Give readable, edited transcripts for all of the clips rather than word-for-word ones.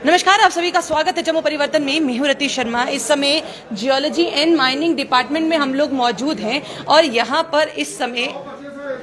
नमस्कार, आप सभी का स्वागत है जम्मू परिवर्तन में। मैं हूं रति शर्मा। इस समय जियोलॉजी एंड माइनिंग डिपार्टमेंट में हम लोग मौजूद हैं और यहाँ पर इस समय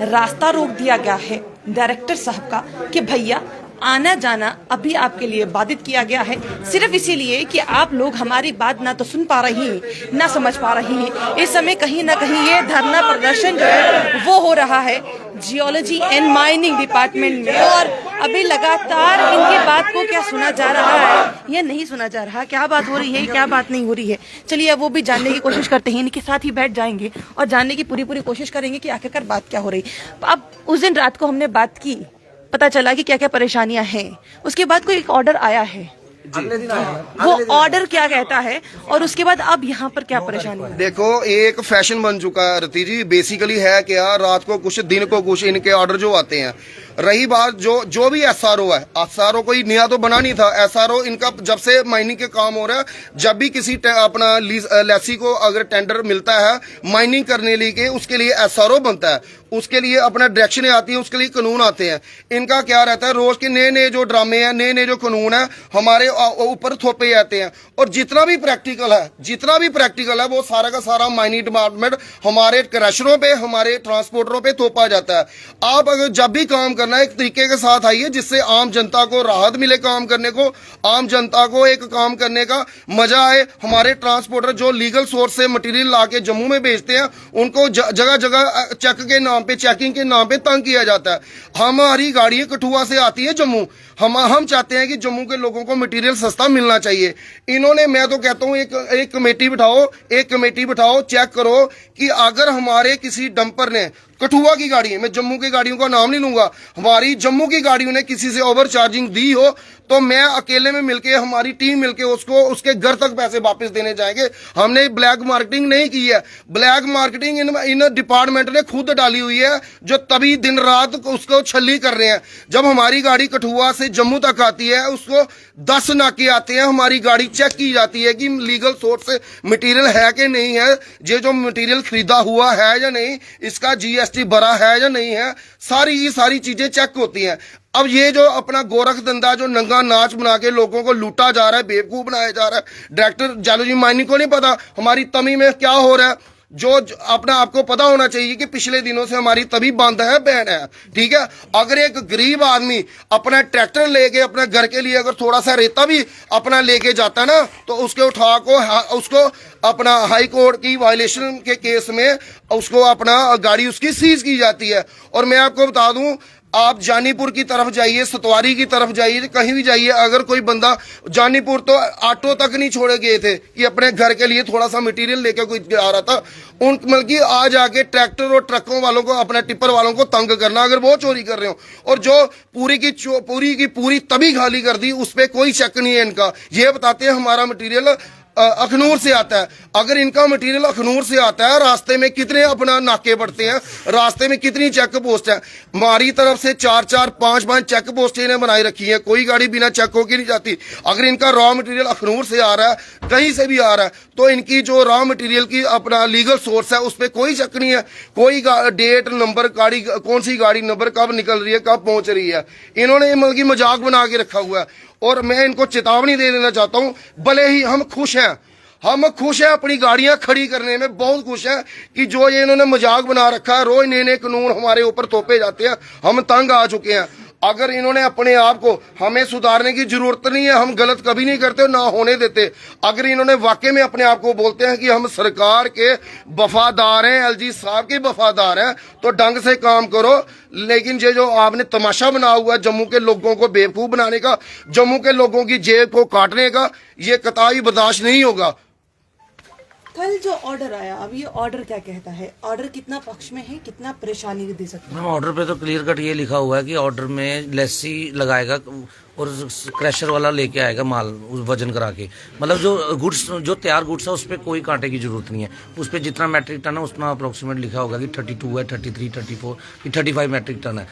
रास्ता रोक दिया गया है डायरेक्टर साहब का कि भैया आना जाना अभी आपके लिए बाधित किया गया है, सिर्फ इसीलिए कि आप लोग हमारी बात ना तो सुन पा रही हैं ना समझ पा रही हैं। इस समय कहीं ना कहीं ये धरना प्रदर्शन जो है वो हो रहा है जियोलॉजी एंड माइनिंग डिपार्टमेंट में, और अभी लगातार इनकी बात को क्या सुना जा रहा है या नहीं सुना जा रहा, क्या बात हो रही है क्या बात नहीं हो रही है। चलिए अब वो भी जानने की कोशिश करते हैं, इनके साथ ही बैठ जाएंगे और जानने की पूरी कोशिश करेंगे कि आखिरकार बात क्या हो रही। अब उस दिन रात को हमने बात की, पता चला कि क्या क्या परेशानियां हैं। उसके बाद कोई एक ऑर्डर आया है, अगले दिन आया। वो ऑर्डर क्या कहता है और उसके बाद अब यहाँ पर क्या परेशानी है? देखो, एक फैशन बन चुका है रति जी। बेसिकली है क्या, रात को कुछ दिन को कुछ इनके ऑर्डर जो आते हैं। रही बात जो भी एसआरओ है, एसआरओ कोई नया तो बना नहीं था। एसआरओ इनका जब से माइनिंग के काम हो रहा है, जब भी किसी अपना लेसी को अगर टेंडर मिलता है माइनिंग करने लिए, उसके लिए एसआरओ बनता है, उसके लिए अपना डायरेक्शन आती है, उसके लिए कानून आते हैं। इनका क्या रहता है, रोज के नए नए जो ड्रामे हैं, नए नए जो कानून है हमारे ऊपर थोपे जाते हैं। और जितना भी प्रैक्टिकल है वो सारा का सारा माइनिंग डिपार्टमेंट हमारे क्रशरों पे, हमारे ट्रांसपोर्टरों पे थोपा जाता है। आप अगर जब भी काम करना है एक तरीके के साथ आइए जिससे आम जनता को राहत मिले, काम करने को, आम जनता को एक काम करने का मजा आए। हमारे ट्रांसपोर्टर जो लीगल सोर्स से मटेरियल ला के जम्मू में बेचते हैं, उनको जगह जगह चेक के नाम पे, चेकिंग के नाम पे तंग किया जाता है। हमारी गाड़ियां कठुआ से आती है जम्मू, हम चाहते हैं कि जम्मू के लोगों को मटेरियल सस्ता मिलना चाहिए। इन्होंने, मैं तो कहता हूं, एक कमेटी बिठाओ, चेक करो कि अगर हमारे किसी डंपर ने कठुआ की गाड़ी है, मैं जम्मू की गाड़ियों का नाम नहीं लूंगा, हमारी जम्मू की गाड़ियों ने किसी से ओवर चार्जिंग दी हो तो मैं अकेले में मिलके, हमारी टीम मिलके उसको उसके घर तक पैसे वापस देने जाएंगे। हमने ब्लैक मार्केटिंग नहीं की है। ब्लैक मार्केटिंग इन डिपार्टमेंट ने खुद डाली हुई है, जो तभी दिन रात उसको छली कर रहे हैं। जब हमारी गाड़ी कठुआ से जम्मू तक आती है, उसको 10 नाके आते हैं, हमारी गाड़ी चेक की जाती है कि लीगल सोर्स से मटेरियल है कि नहीं है, ये जो मटेरियल खरीदा हुआ है या नहीं, इसका जीएसटी भरा है या नहीं है, सारी चीजें चेक होती हैं। अब ये जो अपना गोरख धंधा, जो नंगा नाच बना के लोगों को लूटा जा रहा है, बेवकूफ बनाया जा रहा है, डायरेक्टर जियोलॉजी माइनिंग को नहीं पता हमारी तमी में क्या हो रहा है। जो अपना आपको पता होना चाहिए कि पिछले दिनों से हमारी तभी बंद है, बैन है, ठीक है। अगर एक गरीब आदमी अपना ट्रैक्टर लेके अपने घर के लिए अगर थोड़ा सा रेता भी अपना लेके जाता ना, तो उसके उसको अपना हाई कोर्ट की वायलेशन के केस में उसको अपना गाड़ी उसकी सीज की जाती है। और मैं आपको बता दूं, आप जानीपुर की तरफ जाइए, सतवारी की तरफ जाइए, कहीं भी जाइए, अगर कोई बंदा, जानीपुर तो ऑटो तक नहीं छोड़े गए थे कि अपने घर के लिए थोड़ा सा मटेरियल लेकर कोई आ रहा था, उन मतलब कि आ जाके ट्रैक्टर और ट्रकों वालों को, अपने टिप्पर वालों को तंग करना, अगर वो चोरी कर रहे हो, और जो पूरी तभी खाली कर दी, उस पर कोई शक नहीं है इनका। ये बताते हैं हमारा मटेरियल अखनूर से आता है। अगर इनका मटेरियल अखनूर से आता है, रास्ते में कितने अपना नाके पड़ते हैं, रास्ते में कितनी चेक पोस्ट है। हमारी तरफ से 4-4, 5-5 चेक पोस्टें इन्हें बनाई रखी है, कोई गाड़ी बिना चेक होकर नहीं जाती। अगर इनका रॉ मटेरियल अखनूर से आ रहा है, कहीं से भी आ रहा है, तो इनकी जो रॉ मटेरियल की अपना लीगल सोर्स है उस पर कोई शक नहीं है। कोई डेट नंबर, गाड़ी कौन सी गाड़ी नंबर कब निकल रही है, कब पहुंच रही है, इन्होंने मतलब की मजाक बना के रखा हुआ है। और मैं इनको चेतावनी दे देना चाहता हूं, भले ही हम खुश हैं अपनी गाड़ियां खड़ी करने में, बहुत खुश हैं कि जो ये इन्होंने मजाक बना रखा है, रोज नए नए कानून हमारे ऊपर थोपे जाते हैं, हम तंग आ चुके हैं। अगर इन्होंने अपने आप को, हमें सुधारने की जरूरत नहीं है, हम गलत कभी नहीं करते, ना होने देते। अगर इन्होंने वाकई में अपने आप को बोलते हैं कि हम सरकार के वफादार हैं, एलजी साहब के वफादार हैं, तो ढंग से काम करो। लेकिन ये जो आपने तमाशा बना हुआ है जम्मू के लोगों को बेवकूफ बनाने का, जम्मू के लोगों की जेब को काटने का, ये कतई बर्दाश्त नहीं होगा। कल जो ऑर्डर आया, अब ये ऑर्डर क्या कहता है? ऑर्डर कितना पक्ष में है, कितना परेशानी दे सकता है? ऑर्डर पे तो क्लियर कट ये लिखा हुआ है कि ऑर्डर में लेसी लगाएगा और क्रैशर वाला लेके आएगा माल वजन करा के। मतलब जो गुड्स, जो तैयार गुड्स है उस पर कोई कांटे की जरूरत नहीं है। उस पर जितना मैट्रिक टन है उतना अप्रोक्सीमेट लिखा होगा कि 32 है, 33, 34 कि 35 मैट्रिक टन है।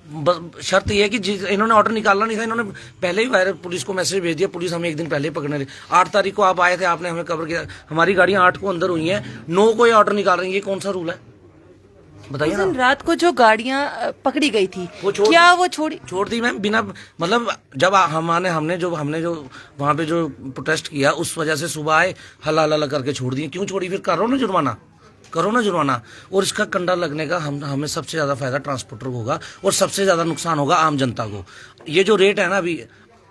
बस शर्त यह है कि इन्होंने ऑर्डर निकालना नहीं था, इन्होंने पहले ही वायरल पुलिस को मैसेज भेज दिया। पुलिस हमें एक दिन पहले ही पकड़ने लगी। 8 तारीख को आप आए थे, आपने हमें कवर किया, हमारी गाड़ियां 8 को अंदर हुई हैं, 9 को ये ऑर्डर निकाल रही है। ये कौन सा रूल है? बताइए उस ना। दिन रात को जो गाड़ियां पकड़ी गई थी, वो छोड़ क्या वो छोड़ दी मैम, बिना मतलब जब हमने जो वहाँ पे जो प्रोटेस्ट किया उस वजह से सुबह आए हल्ला हल्ला करके छोड़ दिए। क्यों छोड़ी? फिर करो ना जुर्माना। और इसका कंडा लगने का हमें सबसे ज्यादा फायदा ट्रांसपोर्टर को होगा और सबसे ज्यादा नुकसान होगा आम जनता को। ये जो रेट है ना, अभी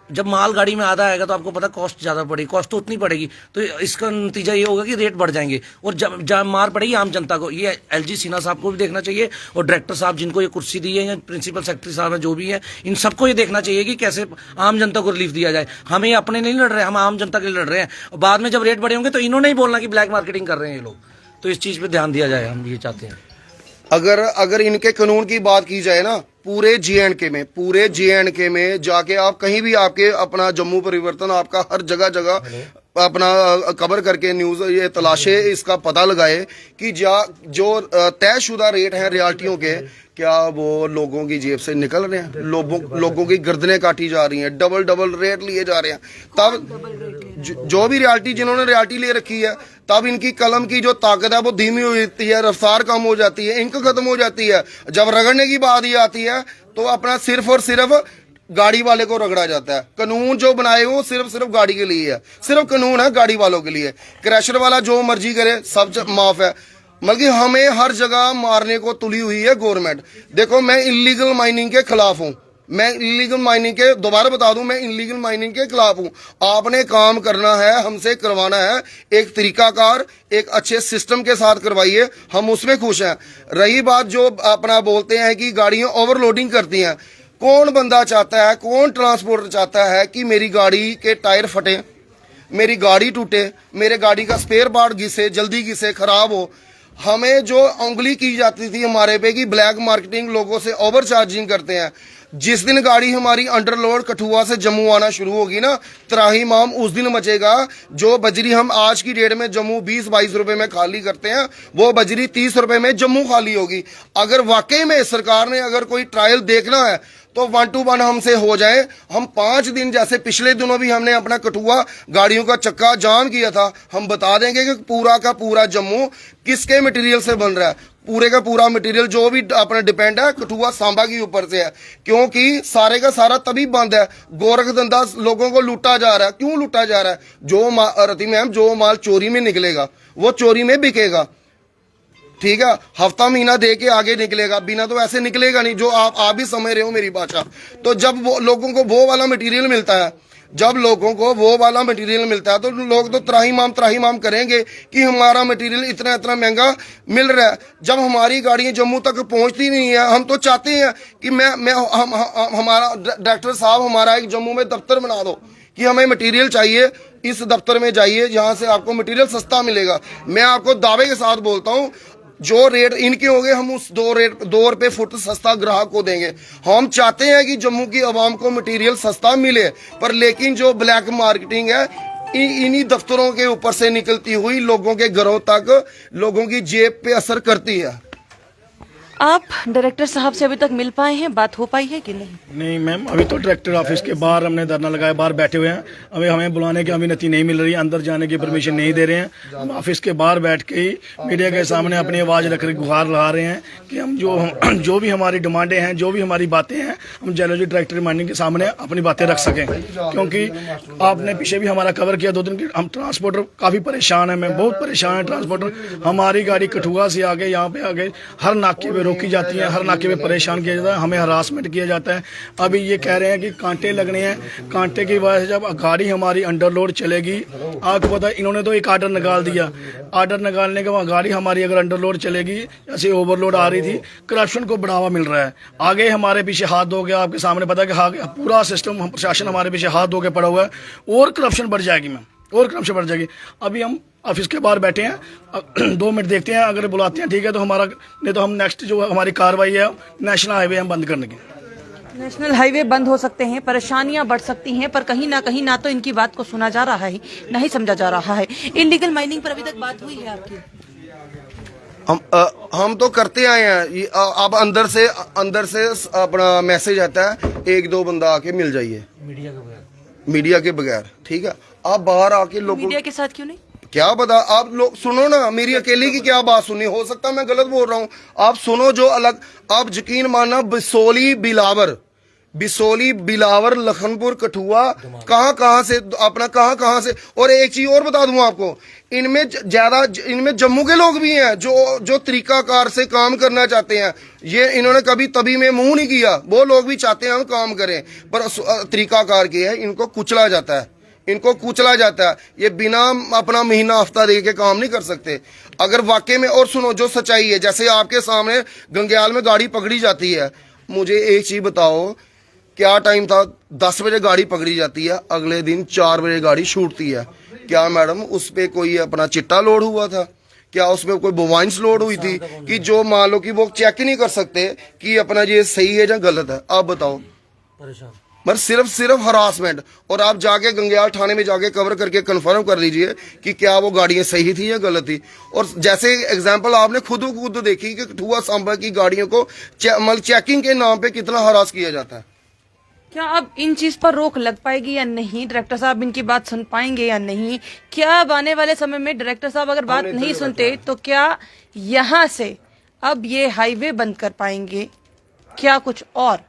जब माल गाड़ी में आधा आएगा तो आपको पता कॉस्ट ज्यादा पड़ेगी, कॉस्ट तो उतनी पड़ेगी, तो इसका नतीजा ये होगा कि रेट बढ़ जाएंगे और जब मार पड़ेगी आम जनता को। ये एलजी सिन्हा साहब को भी देखना चाहिए और डायरेक्टर साहब जिनको ये कुर्सी दी है या प्रिंसिपल सेक्रेटरी साहब है जो भी है, इन सबको ये देखना चाहिए कि कैसे आम जनता को रिलीफ दिया जाए। हमें अपने नहीं लड़ रहे, हम आम जनता के लिए लड़ रहे हैं। और बाद में जब रेट बढ़े होंगे तो इन्होंने ही बोलना कि ब्लैक मार्केटिंग कर रहे हैं ये लोग। तो इस चीज पे ध्यान दिया जाए, हम ये चाहते हैं। अगर इनके कानून की बात की जाए ना, पूरे जे.एंड.के में जाके आप कहीं भी आपके अपना जम्मू परिवर्तन आपका हर जगह अपना कवर करके न्यूज ये तलाशे, इसका पता लगाए कि जो तयशुदा रेट हैं रियल्टियों के, क्या वो लोगों की जेब से निकल रहे हैं? लोगों की गर्दनें काटी जा रही हैं, डबल रेट लिए जा रहे हैं। तब जो भी रियल्टी जिन्होंने रियल्टी ले रखी है, तब इनकी कलम की जो ताकत है वो धीमी हो जाती है, रफ्तार कम हो जाती है, इंक खत्म हो जाती है। जब रगड़ने की बात ये आती है तो अपना सिर्फ और सिर्फ गाड़ी वाले को रगड़ा जाता है। कानून जो बनाए वो सिर्फ गाड़ी के लिए है, सिर्फ कानून है गाड़ी वालों के लिए। क्रैशर वाला जो मर्जी करे सब माफ है, बल्कि हमें हर जगह मारने को तुली हुई है गवर्नमेंट। देखो, मैं इलीगल माइनिंग के खिलाफ हूँ, मैं इलीगल माइनिंग के, दोबारा बता दूं, मैं इलीगल माइनिंग के खिलाफ हूं। आपने काम करना है, हमसे करवाना है, एक तरीकाकार एक अच्छे सिस्टम के साथ करवाइए, हम उसमें खुश हैं। रही बात जो अपना बोलते हैं कि गाड़ियां ओवरलोडिंग करती हैं, कौन बंदा चाहता है, कौन ट्रांसपोर्टर चाहता है कि मेरी गाड़ी के टायर फटे, मेरी गाड़ी टूटे, मेरे गाड़ी का स्पेयर पार्ट घिसे, जल्दी घिसे, खराब हो। हमें जो उंगली की जाती थी हमारे पे कि ब्लैक मार्केटिंग, लोगों से ओवर चार्जिंग करते हैं, जिस दिन गाड़ी हमारी अंडरलोड कठुआ से जम्मू आना शुरू होगी ना, त्राहिमाम उस दिन मचेगा। जो बजरी हम आज की डेट में जम्मू 20-22 रुपए में खाली करते हैं, वो बजरी 30 रुपए में जम्मू खाली होगी। अगर वाकई में सरकार ने अगर कोई ट्रायल देखना है तो 1 to 1 हमसे हो जाए। हम 5 दिन, जैसे पिछले दिनों भी हमने अपना कठुआ गाड़ियों का चक्का जाम किया था, हम बता देंगे कि पूरा का पूरा जम्मू किसके मटेरियल से बन रहा है। पूरे का पूरा मटेरियल जो भी अपना डिपेंड है कठुआ सांबा के ऊपर से है, क्योंकि सारे का सारा तभी बंद है। गोरख धंधा लोगों को लूटा जा रहा है। क्यों लूटा जा रहा है? जो रति मैम, जो माल चोरी में निकलेगा वो चोरी में बिकेगा, ठीक है, हफ्ता महीना दे के आगे निकलेगा, बिना तो ऐसे निकलेगा नहीं, जो आप भी समझ रहे हो मेरी भाषा। तो जब वो लोगों को वो वाला मटेरियल मिलता है, जब लोगों को वो वाला मटेरियल मिलता है तो लोग तो त्राहिमाम करेंगे कि हमारा मटेरियल इतना महंगा मिल रहा है। जब हमारी गाड़ियां जम्मू तक पहुंचती नहीं है, हम तो चाहते हैं कि हमारा डायरेक्टर साहब, हमारा एक जम्मू में दफ्तर बना दो कि हमें मटेरियल चाहिए, इस दफ्तर में जाइए जहां से आपको मटेरियल सस्ता मिलेगा। मैं आपको दावे के साथ बोलता हूं, जो रेट इनके होंगे हम उस 2 रुपए फुट सस्ता ग्राहक को देंगे। हम चाहते हैं कि जम्मू की आवाम को मटेरियल सस्ता मिले, पर लेकिन जो ब्लैक मार्केटिंग है इन्हीं दफ्तरों के ऊपर से निकलती हुई लोगों के घरों तक, लोगों की जेब पे असर करती है। आप डायरेक्टर साहब से अभी तक मिल पाए हैं, बात हो पाई है कि नहीं? नहीं मैम, अभी तो डायरेक्टर ऑफिस के बाहर हमने धरना लगाया, बाहर बैठे हुए हैं। अभी हमें बुलाने की अनुमति नहीं मिल रही, अंदर जाने की परमिशन नहीं दे रहे हैं। हम ऑफिस के बाहर बैठ के ही मीडिया के सामने अपनी आवाज़ रख गुहार लगा रहे हैं कि हम जो भी हमारी डिमांडें हैं, जो भी हमारी बातें हैं, हम जियोलॉजी डायरेक्टर माइनिंग के सामने अपनी बातें रख सकें। क्योंकि आपने पीछे भी हमारा कवर किया 2 दिन की, हम ट्रांसपोर्टर काफ़ी परेशान है, मैं बहुत परेशान है ट्रांसपोर्टर। हमारी गाड़ी कठुआ से आगे यहाँ पे आगे हर नाके पे रोकी जाती है, हर नाके पे परेशान किया जाता है, हमें हरासमेंट किया जाता है। अभी ये कह रहे हैं कि कांटे लगने हैं, कांटे की वजह से जब गाड़ी हमारी अंडरलोड चलेगी, आपको पता है इन्होंने तो एक आर्डर निकाल दिया, आर्डर निकालने के बाद गाड़ी हमारी अगर अंडरलोड चलेगी, जैसे ओवरलोड आ रही थी, करप्शन को बढ़ावा मिल रहा है। आगे हमारे पीछे हाथ धो गया, आपके सामने पता है कि पूरा सिस्टम प्रशासन हमारे पीछे हाथ धो के पड़ा हुआ है, और करप्शन बढ़ जाएगी मैम, और करप्शन बढ़ जाएगी। अभी हम ऑफिस के बाहर बैठे हैं, 2 मिनट देखते हैं, अगर बुलाते हैं ठीक है तो हमारा, नहीं तो हम नेक्स्ट जो हमारी कार्रवाई है नेशनल हाईवे हम बंद करने की। नेशनल हाईवे बंद हो सकते हैं, परेशानियां बढ़ सकती हैं, पर कहीं ना तो इनकी बात को सुना जा रहा है, नहीं समझा जा रहा है। इलीगल माइनिंग पर अभी तक बात हुई है आपकी? हम तो करते आए हैं। अब अंदर से अपना मैसेज आता है, 1-2 बंदा आके मिल जाइए मीडिया के बगैर, ठीक है। आप बाहर आके लोगों, मीडिया के साथ क्यों नहीं? क्या पता, आप लोग सुनो ना, मेरी अकेले की क्या बात सुननी, हो सकता मैं गलत बोल रहा हूँ, आप सुनो जो अलग। आप यकीन मानना, बिसोली बिलावर लखनपुर कठुआ कहाँ से अपना कहाँ से। और एक चीज और बता दूं आपको, इनमें जम्मू के लोग भी हैं जो तरीकाकार से काम करना चाहते हैं। ये इन्होंने कभी तभी में मुंह नहीं किया, वो लोग भी चाहते हैं हम काम करें, पर तरीकाकार के है, इनको कुचला जाता है। ये बिना अपना महीना हफ्ता दे के काम नहीं कर सकते अगर वाकई में। और सुनो जो सच्चाई है, जैसे आपके सामने गंग्याल में गाड़ी पकड़ी जाती है, मुझे एक चीज बताओ, क्या टाइम था, 10 बजे गाड़ी पकड़ी जाती है, अगले दिन 4 बजे गाड़ी छूटती है। क्या मैडम उस पे कोई अपना चिट्टा लोड हुआ था? क्या उसमें कोई बोवाइंस लोड हुई थी कि जो मान लो कि वो चेक ही नहीं कर सकते कि अपना ये सही है या गलत है? आप बताओ। परेशान बस सिर्फ हरासमेंट। और आप जाके गंग्याल थाने में जाके कवर करके कंफर्म कर लीजिए कि क्या वो गाड़ियां सही थी या गलत थी। और जैसे एग्जांपल आपने खुद देखी कि कठुआ सांबा की गाड़ियों को चेकिंग के नाम पे कितना हरास किया जाता है। क्या अब इन चीज पर रोक लग पाएगी या नहीं? डायरेक्टर साहब इनकी बात सुन पाएंगे या नहीं? क्या अब आने वाले समय में डायरेक्टर साहब अगर बात नहीं सुनते तो क्या यहाँ से अब ये हाईवे बंद कर पाएंगे? क्या कुछ और?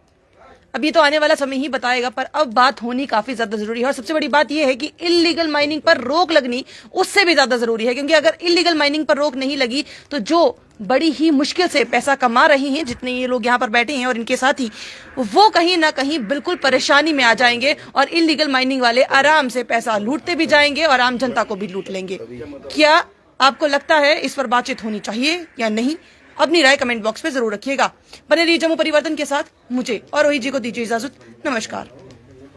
अब ये तो आने वाला समय ही बताएगा, पर अब बात होनी काफी ज्यादा जरूरी है। और सबसे बड़ी बात यह है कि इल्लीगल माइनिंग पर रोक लगनी उससे भी ज्यादा जरूरी है, क्योंकि अगर इल्लीगल माइनिंग पर रोक नहीं लगी तो जो बड़ी ही मुश्किल से पैसा कमा रही हैं, जितने ये लोग यहाँ पर बैठे हैं और इनके साथी, वो कहीं ना कहीं बिल्कुल परेशानी में आ जाएंगे और इल्लीगल माइनिंग वाले आराम से पैसा लूटते भी जाएंगे और आम जनता को भी लूट लेंगे। क्या आपको लगता है इस पर बातचीत होनी चाहिए या नहीं? अपनी राय कमेंट बॉक्स में जरूर रखिएगा। बने रहिए जम्मू परिवर्तन के साथ। मुझे और रोहित जी को दीजिए इजाजत। नमस्कार।